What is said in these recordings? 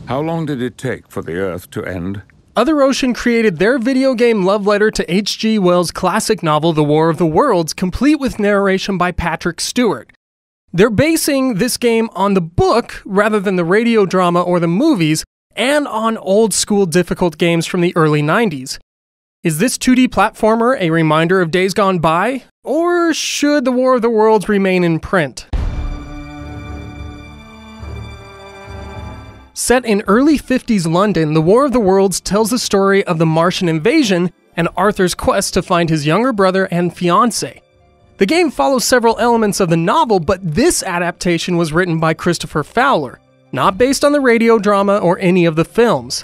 How long did it take for the Earth to end? Other Ocean created their video game love letter to H.G. Wells' classic novel The War of the Worlds, complete with narration by Patrick Stewart. They're basing this game on the book rather than the radio drama or the movies, and on old-school difficult games from the early 90s. Is this 2D platformer a reminder of days gone by, or should The War of the Worlds remain in print? Set in early 50s London, The War of the Worlds tells the story of the Martian invasion and Arthur's quest to find his younger brother and fiancé. The game follows several elements of the novel, but this adaptation was written by Christopher Fowler, not based on the radio drama or any of the films.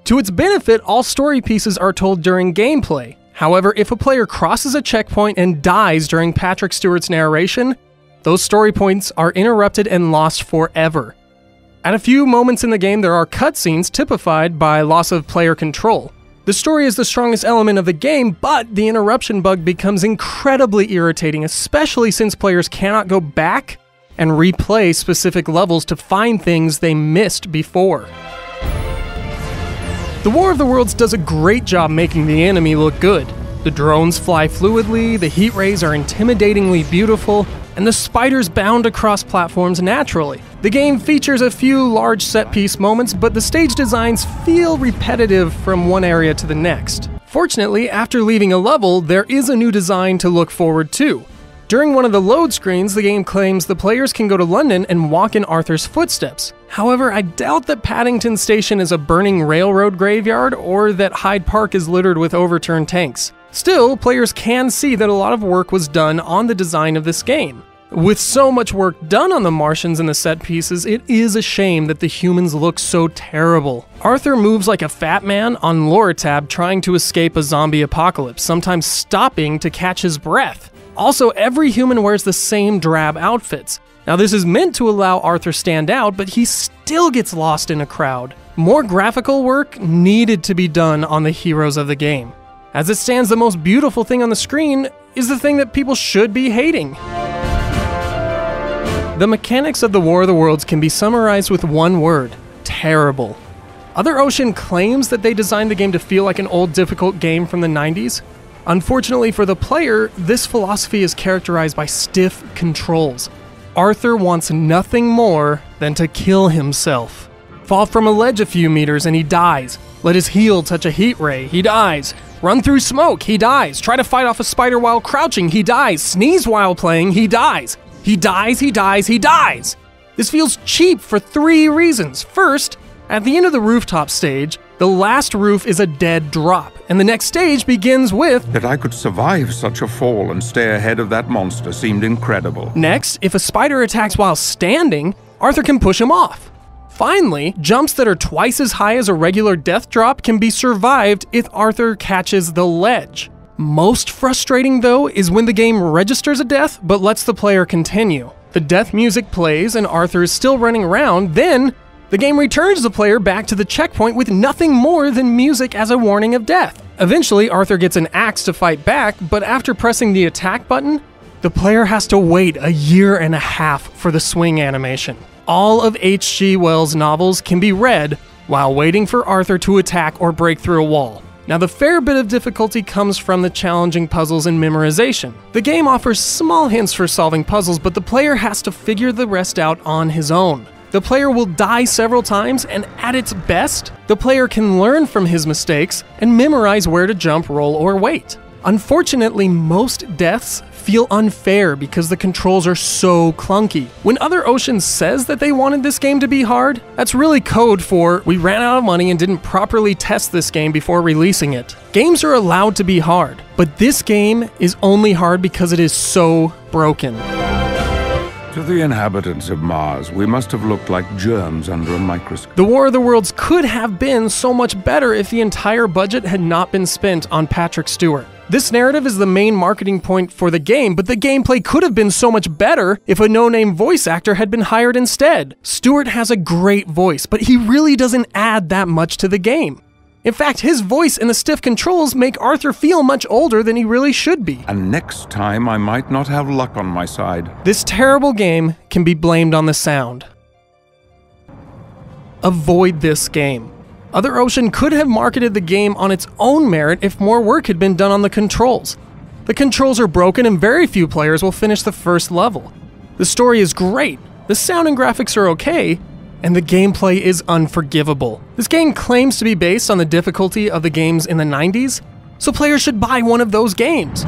To its benefit, all story pieces are told during gameplay. However, if a player crosses a checkpoint and dies during Patrick Stewart's narration, those story points are interrupted and lost forever. At a few moments in the game, there are cutscenes typified by loss of player control. The story is the strongest element of the game, but the interruption bug becomes incredibly irritating, especially since players cannot go back and replay specific levels to find things they missed before. The War of the Worlds does a great job making the enemy look good. The drones fly fluidly, the heat rays are intimidatingly beautiful, and the spiders bound across platforms naturally. The game features a few large set-piece moments, but the stage designs feel repetitive from one area to the next. Fortunately, after leaving a level, there is a new design to look forward to. During one of the load screens, the game claims the players can go to London and walk in Arthur's footsteps. However, I doubt that Paddington Station is a burning railroad graveyard or that Hyde Park is littered with overturned tanks. Still, players can see that a lot of work was done on the design of this game. With so much work done on the Martians and the set pieces, it is a shame that the humans look so terrible. Arthur moves like a fat man on Lortab trying to escape a zombie apocalypse, sometimes stopping to catch his breath. Also, every human wears the same drab outfits. Now, this is meant to allow Arthur stand out, but he still gets lost in a crowd. More graphical work needed to be done on the heroes of the game. As it stands, the most beautiful thing on the screen is the thing that people should be hating. The mechanics of The War of the Worlds can be summarized with one word: terrible. Other Ocean claims that they designed the game to feel like an old, difficult game from the 90s. Unfortunately for the player, this philosophy is characterized by stiff controls. Arthur wants nothing more than to kill himself. Fall from a ledge a few meters and he dies. Let his heel touch a heat ray, he dies. Run through smoke, he dies. Try to fight off a spider while crouching, he dies. Sneeze while playing, he dies. He dies, he dies, he dies! This feels cheap for 3 reasons. First, at the end of the rooftop stage, the last roof is a dead drop, and the next stage begins with That I could survive such a fall and stay ahead of that monster seemed incredible. Next, if a spider attacks while standing, Arthur can push him off. Finally, jumps that are twice as high as a regular death drop can be survived if Arthur catches the ledge. Most frustrating, though, is when the game registers a death but lets the player continue. The death music plays and Arthur is still running around, then the game returns the player back to the checkpoint with nothing more than music as a warning of death. Eventually, Arthur gets an axe to fight back, but after pressing the attack button, the player has to wait 1.5 years for the swing animation. All of H.G. Wells' novels can be read while waiting for Arthur to attack or break through a wall. Now, the fair bit of difficulty comes from the challenging puzzles and memorization. The game offers small hints for solving puzzles, but the player has to figure the rest out on his own. The player will die several times, and at its best, the player can learn from his mistakes and memorize where to jump, roll, or wait. Unfortunately, most deaths feel unfair because the controls are so clunky. When Other Ocean says that they wanted this game to be hard, that's really code for we ran out of money and didn't properly test this game before releasing it. Games are allowed to be hard, but this game is only hard because it is so broken. To the inhabitants of Mars, we must have looked like germs under a microscope. The War of the Worlds could have been so much better if the entire budget had not been spent on Patrick Stewart. This narrative is the main marketing point for the game, but the gameplay could have been so much better if a no-name voice actor had been hired instead. Stewart has a great voice, but he really doesn't add that much to the game. In fact, his voice and the stiff controls make Arthur feel much older than he really should be. And next time I might not have luck on my side. This terrible game can be blamed on the sound. Avoid this game. Other Ocean could have marketed the game on its own merit if more work had been done on the controls. The controls are broken and very few players will finish the first level. The story is great, the sound and graphics are okay, and the gameplay is unforgivable. This game claims to be based on the difficulty of the games in the 90s, so players should buy one of those games.